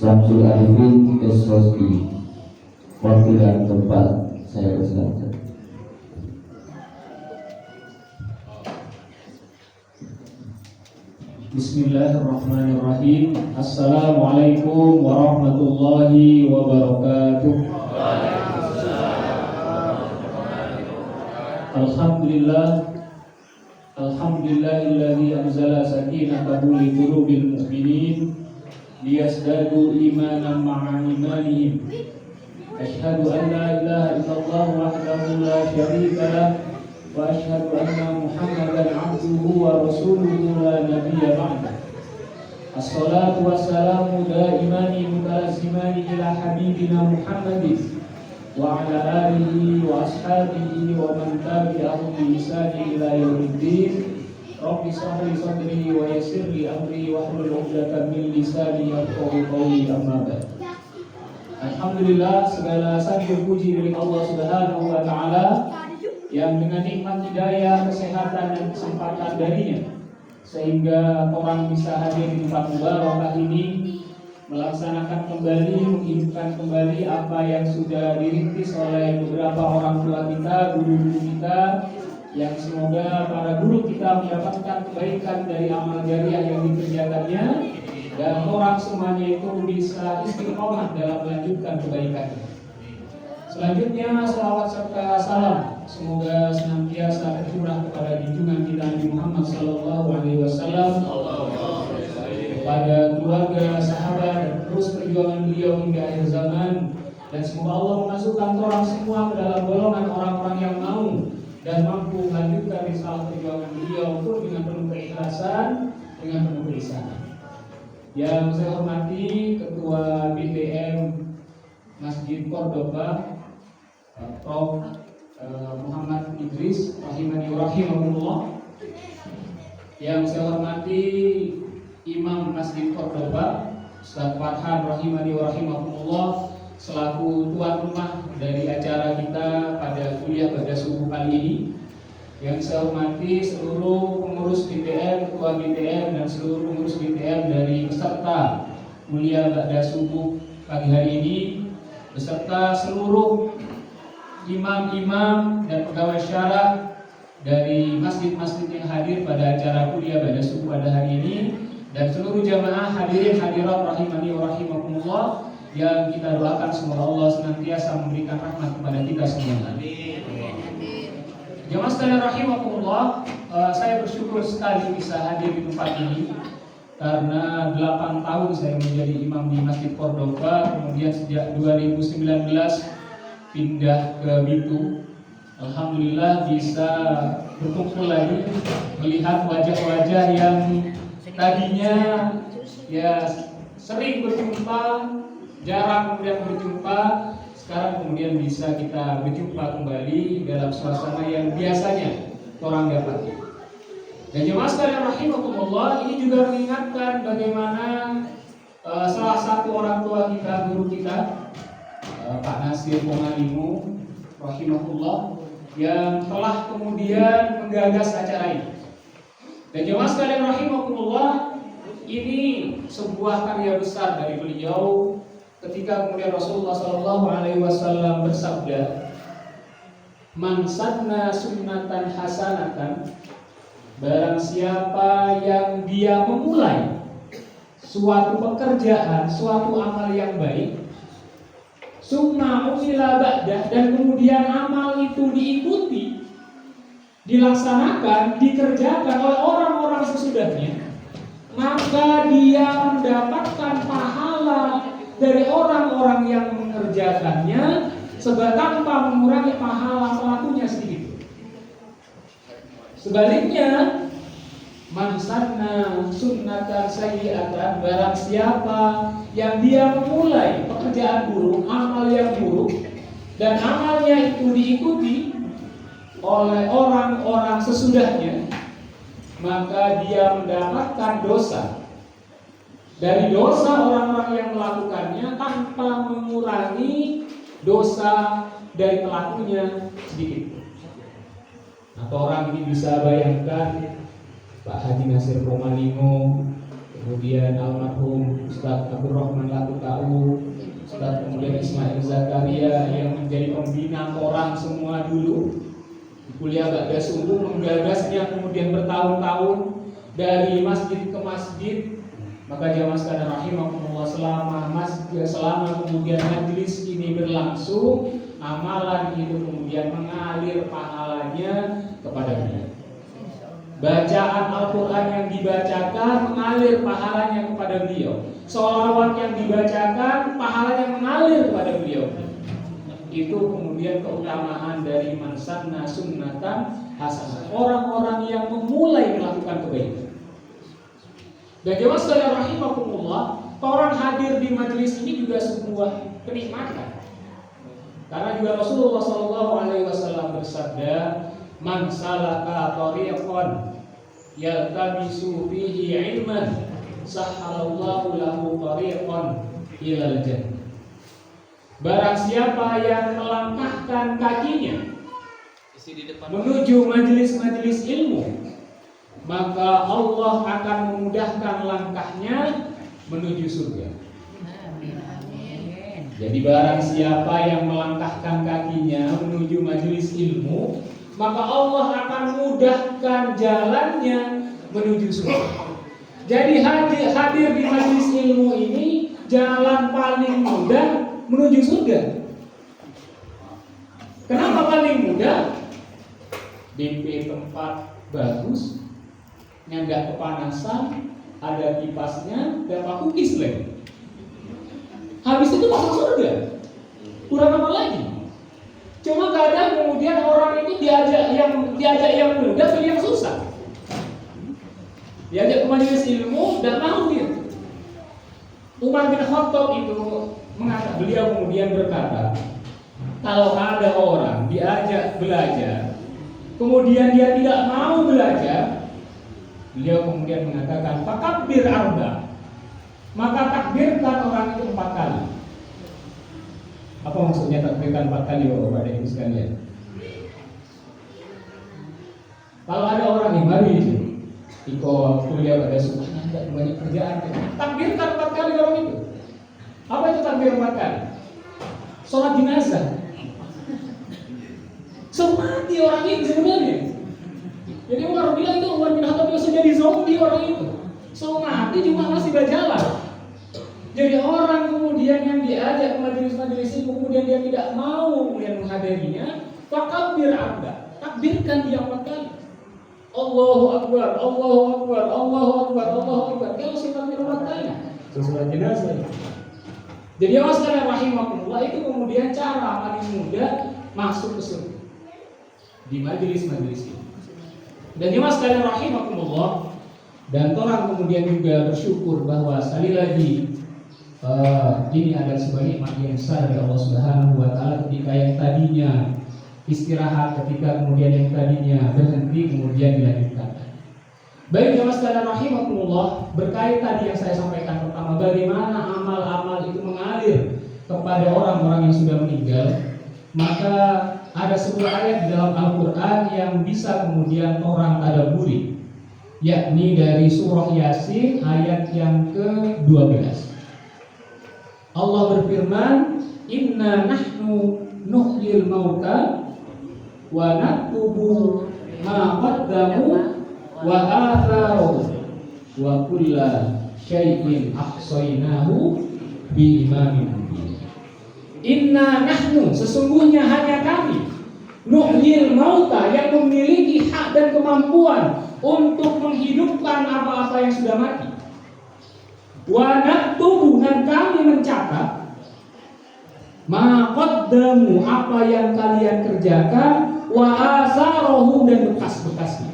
Samsul Arifin SOSI. Waktu dan tempat saya persilakan. Bismillahirrahmanirrahim. Assalamualaikum warahmatullahi wabarakatuh. Alhamdulillahilladzi anzala sakinatahu li qulubil mu'minin liyazdadu imanan ma'a imanihim. Asyhadu an la ilaha illallah wahdahu la syarika lah wa asyhadu anna Muhammadan abduhu wa rasuluhu la nabiyya ba'dah. Assalatu wassalamu daimani mutalazimani ila habibina Muhammadin wa ala alihi wa ashabihi wa man tabi'ahum bi ihsani ila yaumiddin. Rabbi shrah li sadri wa yassir li amri wahlul 'uqdatam min lisani yafqahu qawli, amma ba'd. Alhamdulillah, segala sanjung puji milik Allah Subhanahu wa taala yang dengan nikmat hidayah, kesehatan dan kesempatan darinya sehingga orang bisa hadir di tempat mubarakah ini, melaksanakan kembali, menghidupkan kembali apa yang sudah dirintis oleh beberapa orang tua kita, guru-guru kita, yang semoga para guru kita mendapatkan kebaikan dari amal jariah yang dikerjakannya, dan orang semuanya itu bisa istiqomah dalam melanjutkan kebaikan. Selanjutnya salawat serta salam semoga senantiasa tercurah kepada junjungan kita Nabi Muhammad SAW, kepada keluarga, sahabat, dan terus perjuangan beliau hingga akhir zaman. Dan semoga Allah memasukkan orang semua ke dalam golongan orang-orang yang mau dan mampu melanjutkan risalah perjuangan beliau pun dengan penuh keikhlasan, dengan penuh keisahan. Yang saya hormati Ketua BTM Masjid Cordoba, Prof. Muhammad Idris rahimani rahimahullah. Yang saya hormati Imam Masjid Cordoba Ustaz Farhan rahimani rahimahullah selaku tuan rumah dari acara kita pada kuliah pada subuh kali ini. Yang saya hormati seluruh pengurus BTM, ketua BTM, dan seluruh pengurus BTM dari peserta kuliah pada subuh pagi hari ini, beserta seluruh imam-imam dan pegawai syarah dari masjid-masjid yang hadir pada acara kuliah pada subuh pada hari ini, dan seluruh jamaah hadirin hadirat rahimani wa rahimakumullah, yang kita doakan semoga Allah senantiasa memberikan rahmat kepada kita semua. Jamaah sekalian rahimakumullah, saya bersyukur sekali bisa hadir di tempat ini karena 8 tahun saya menjadi imam di Masjid Cordoba, kemudian sejak 2019 pindah ke Bitu. Alhamdulillah bisa berkumpul lagi, melihat wajah-wajah yang tadinya ya sering berjumpa, jarang kemudian berjumpa, sekarang kemudian bisa kita berjumpa kembali dalam suasana yang biasanya orang dapati. Dan jemaah sekalian rahimakumullah, ini juga mengingatkan bagaimana salah satu orang tua kita, guru kita, Pak Nasir Pomalimu rahimahullah, yang telah kemudian menggagas acara ini. Dan jemaah sekalian rahimakumullah, ini sebuah karya besar dari beliau ketika kemudian Rasulullah SAW bersabda, "Man sanna sunnatan hasanatan," barang siapa yang dia memulai suatu pekerjaan, suatu amal yang baik, summa umila ba'dah, dan kemudian amal itu diikuti, dilaksanakan, dikerjakan oleh orang-orang sesudahnya, maka dia mendapatkan pahala dari orang-orang yang mengerjakannya tanpa mengurangi pahala pelakunya sedikit. Sebaliknya, man sanna sunnatan sayyi'atan, barang siapa yang dia memulai pekerjaan buruk, amal yang buruk, dan amalnya itu diikuti oleh orang-orang sesudahnya, maka dia mendapatkan dosa dari dosa orang-orang yang melakukannya tanpa mengurangi dosa dari pelakunya sedikit. Atau orang ini bisa bayangkan Pak Haji Nasir Pomalimu kemudian almarhum Ustadz Abdurrahman Latukau, Ustadz kemudian Ismail Zakaria yang menjadi pembina orang semua dulu di kuliah Ba'da Subuh, menggagasnya kemudian bertahun-tahun dari masjid ke masjid. Maka jamaah sekalian rahimakumullah, selama kemudian majelis ini berlangsung, amalan itu kemudian mengalir pahalanya kepada dia. Bacaan Al-Quran yang dibacakan mengalir pahalanya kepada beliau. Sholawat yang dibacakan pahalanya mengalir kepada beliau. Itu kemudian keutamaan dari man sanna sunnatan hasanah, orang-orang yang memulai melakukan kebaikan. Dan jemaah sekalian rahimakumullah, orang hadir di majelis ini juga sebuah kenikmatan. Karena juga Rasulullah SAW bersabda, man salaka tariqan yaltamisu fihi ilman sahhalallahu lahu tariqan ilal jannah. Barang siapa yang melangkahkan kakinya menuju majelis-majelis ilmu, maka Allah akan memudahkan langkahnya menuju surga. Jadi barang siapa yang melangkahkan kakinya menuju majelis ilmu, maka Allah akan mudahkan jalannya menuju surga. Jadi hadir di majelis ilmu ini jalan paling mudah menuju surga. Kenapa paling mudah? DP tempat bagus, nggak kepanasan, ada kipasnya, dapat cookies lagi. Habis itu masuk surga. Kurang apa lagi? Cuma kadang kemudian orang itu diajak yang mudah, pilih yang susah. Diajak ke majelis ilmu, dan mau dia. Umar bin Khattab itu beliau kemudian berkata, kalau ada orang diajak belajar, kemudian dia tidak mau belajar, beliau kemudian mengatakan, fakabbir arba, maka takbirkan orang itu 4 kali. Apa maksudnya takbirkan 4 kali, Bapak dan Ibu sekalian? Kalau ada orang yang baru itu, kuliah pada sunnahnya tidak banyak kerjaan, takbirkan 4 kali orang itu. Apa itu takbir 4 kali? Sholat jenazah. Semati orang itu sebenarnya. Jadi orang bilang itu Umar bin Khattab bisa jadi zombie orang itu. Mati cuma masih berjalan. Jadi orang kemudian yang diajak ke majelis-majelis itu, kemudian dia tidak mau kemudian menghadirinya, fakabbir abda, takbirkan dia 4 kali. Allahu Akbar, Allahu Akbar, Allahu Akbar, Allahu Akbar. Dia mesti takbir 4 kali. Sesuai jenazah. Jadi Allah sekalian rahimakumullah, itu kemudian cara paling mudah masuk ke surga di majelis-majelis ini. Dan jemaah sekalian rahimakumullah, dan orang kemudian juga bersyukur bahwa sekali lagi ini adalah sebuah nikmat yang besar dari Allah Subhanahu wa taala, ketika yang tadinya istirahat, ketika kemudian yang tadinya berhenti kemudian dilanjutkan. Baik jemaah sekalian rahimakumullah, berkait tadi yang saya sampaikan pertama, bagaimana amal-amal itu mengalir kepada orang-orang yang sudah meninggal, maka ada sebuah ayat di dalam Al-Quran yang bisa kemudian orang tadabburi, yakni dari surah Yasin ayat yang ke-12. Allah berfirman, inna nahnu nuhyil mauta wa naktubu ma qaddamu wa atharu wa kulla syai'in ahsaynahu bi imamin mubin. Inna nahnu, sesungguhnya hanya kami, nuhyil mauta, yang memiliki hak dan kemampuan untuk menghidupkan apa-apa yang sudah mati. Wa naktubu, dan kami mencatat ma qaddamu, apa yang kalian kerjakan, wa asarahu, dan bekas-bekasnya.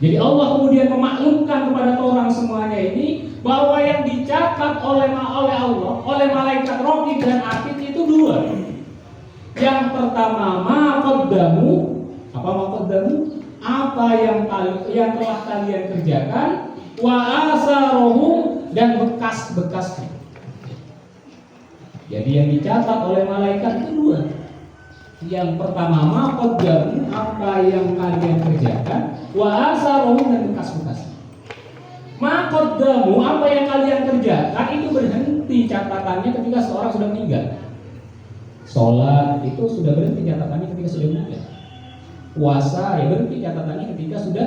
Jadi Allah kemudian memaklumkan kepada orang semuanya ini bahwa yang dicatat oleh Allah, oleh malaikat Raqib dan Atid itu 2. Yang pertama ma qaddamu, apa ma qaddamu? Apa yang telah kalian kerjakan, wa asarahu, dan bekas-bekasnya. Jadi yang dicatat oleh malaikat itu 2. Yang pertama ma qaddamu, apa yang kalian kerjakan, wa asarahu, dan bekas-bekasnya. Maqaddamu, apa yang kalian kerjakan itu berhenti catatannya ketika seorang sudah meninggal. Sholat itu sudah berhenti catatannya ketika sudah meninggal. Puasa ya berhenti catatannya ketika sudah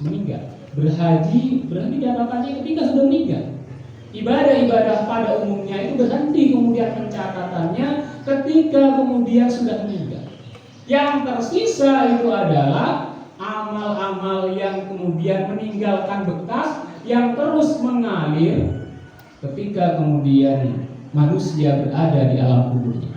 meninggal. Berhaji berhenti catatannya ketika sudah meninggal. Ibadah-ibadah pada umumnya itu berhenti kemudian pencatatannya ketika kemudian sudah meninggal. Yang tersisa itu adalah amal-amal yang kemudian meninggalkan bekas yang terus mengalir ketika kemudian manusia berada di alam kuburnya.